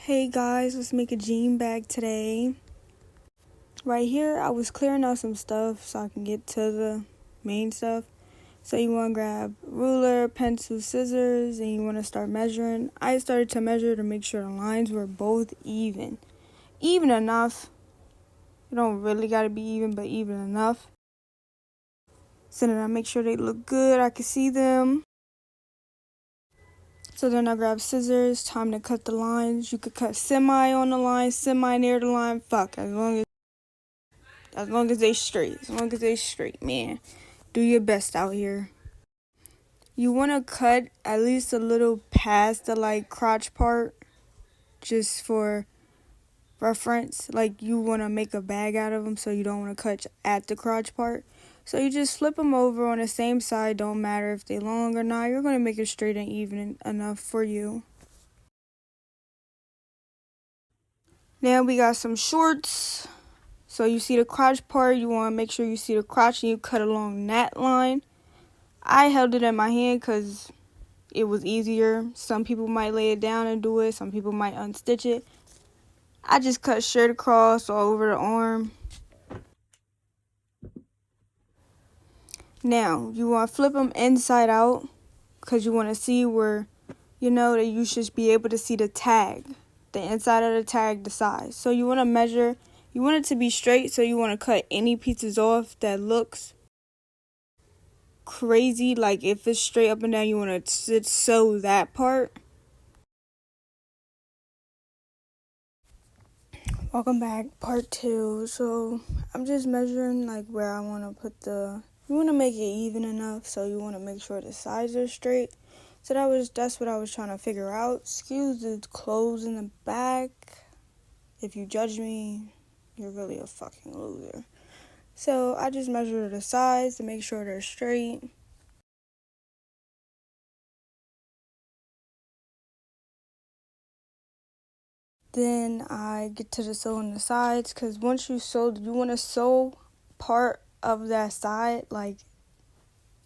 Hey guys, let's make a jean bag today. Right here, I was clearing out some stuff so I can get to the main stuff. So you want to grab ruler, pencil, scissors, and you want to start measuring. I started to measure to make sure the lines were both even. Even enough. You don't really got to be even, but even enough. So then I make sure they look good. I can see them. So then I grab scissors. Time to cut the lines. You could cut semi on the line, semi near the line. Fuck, as long as they straight, man. Do your best out here. You want to cut at least a little past the crotch part, just for reference. Like you want to make a bag out of them, so you don't want to cut at the crotch part. So you just flip them over on the same side. Don't matter if they're long or not. You're going to make it straight and even enough for you. Now we got some shorts. So you see the crotch part. You want to make sure you see the crotch and you cut along that line. I held it in my hand because it was easier. Some people might lay it down and do it. Some people might unstitch it. I just cut straight across all over the arm. Now, you want to flip them inside out because you want to see where, that you should be able to see the tag. The inside of the tag, the size. So you want to measure. You want it to be straight, so you want to cut any pieces off that looks crazy. Like if it's straight up and down, you want to sew that part. Welcome back, part 2. So I'm just measuring where I want to put you want to make it even enough, so you want to make sure the sides are straight. So that's what I was trying to figure out. Excuse the clothes in the back. If you judge me, you're really a fucking loser. So I just measure the sides to make sure they're straight. Then I get to the sewing the sides, because once you sew, you want to sew part of that side,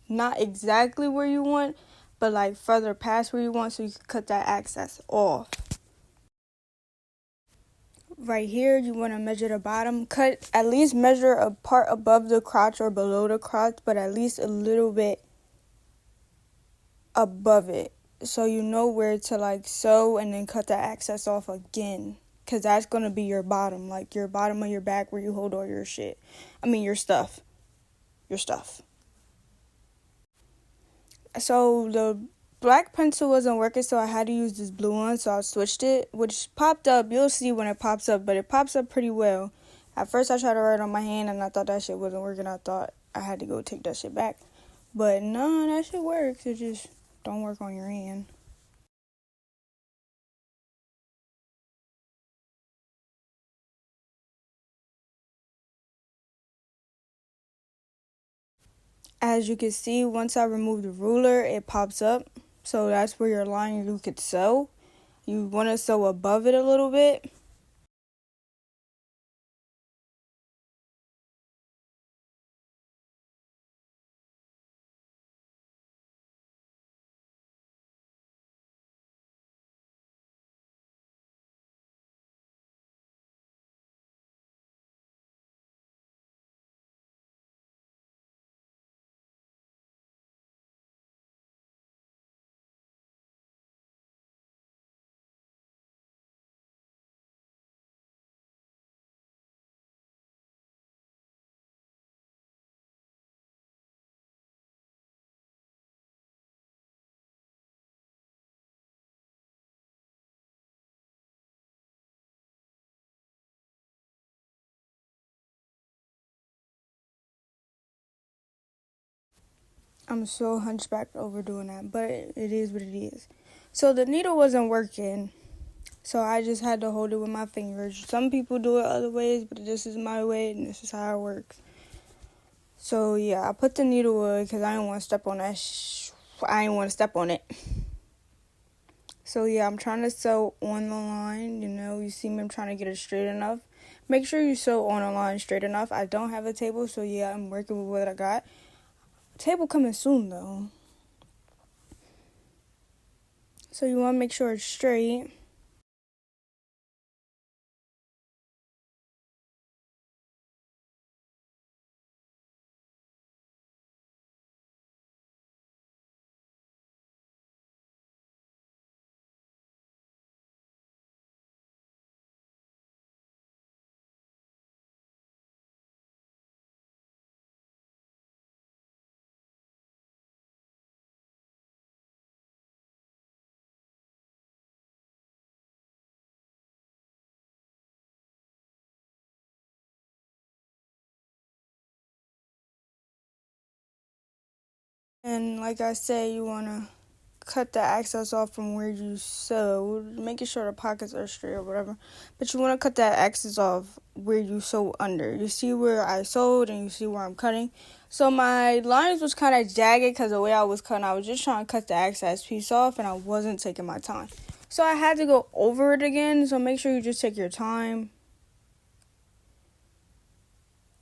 not exactly where you want, but further past where you want, so you can cut that excess off. Right here, you want to measure the bottom. At least measure a part above the crotch or below the crotch, but at least a little bit above it, so you know where to sew and then cut that excess off again, because that's going to be your bottom, your bottom of your back where you hold all your shit. Your stuff. So the black pencil wasn't working, so I had to use this blue one, so I switched it, which popped up. You'll see when it pops up, but it pops up pretty well. At first I tried to write on my hand and I thought that shit wasn't working. I thought I had to go take that shit back, but no, that shit works. It just don't work on your hand. As you can see, once I remove the ruler, it pops up. So that's where your line you could sew. You want to sew above it a little bit. I'm so hunchbacked over doing that, but it is what it is. So the needle wasn't working, so I just had to hold it with my fingers. Some people do it other ways, but this is my way and this is how it works. So yeah, I put the needle away because I didn't want to step on that. I didn't want to step on it. So yeah, I'm trying to sew on the line. You see me, I'm trying to get it straight enough. Make sure you sew on the line straight enough. I don't have a table, so yeah, I'm working with what I got. Table coming soon though. So you want to make sure it's straight. And like I said, you want to cut the excess off from where you sew, making sure the pockets are straight or whatever. But you want to cut that excess off where you sew under. You see where I sewed and you see where I'm cutting. So my lines was kind of jagged because the way I was cutting, I was just trying to cut the excess piece off and I wasn't taking my time. So I had to go over it again. So make sure you just take your time.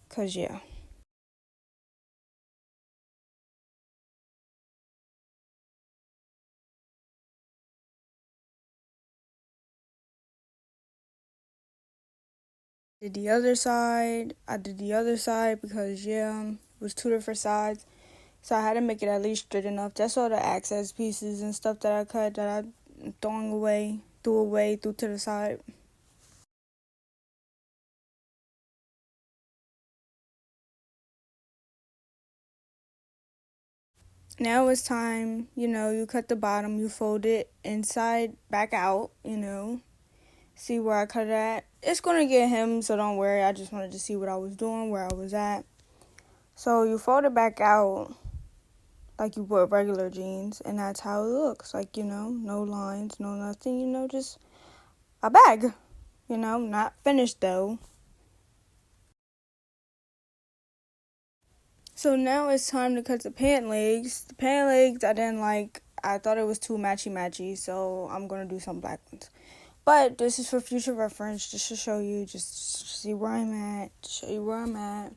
Because yeah. Did the other side. I did the other side because yeah, it was two different sides. So I had to make it at least straight enough. That's all the access pieces and stuff that I cut that I threw to the side. Now it's time, you cut the bottom, you fold it inside back out, see where I cut it at. It's gonna get him, so don't worry. I just wanted to see what I was doing, where I was at. So you fold it back out like you would regular jeans, and that's how it looks. Like, no lines, no nothing, just a bag. Not finished though. So now it's time to cut the pant legs. The pant legs I didn't like. I thought it was too matchy, so I'm going to do some black ones. But this is for future reference, just to show you, just see where I'm at, to show you where I'm at.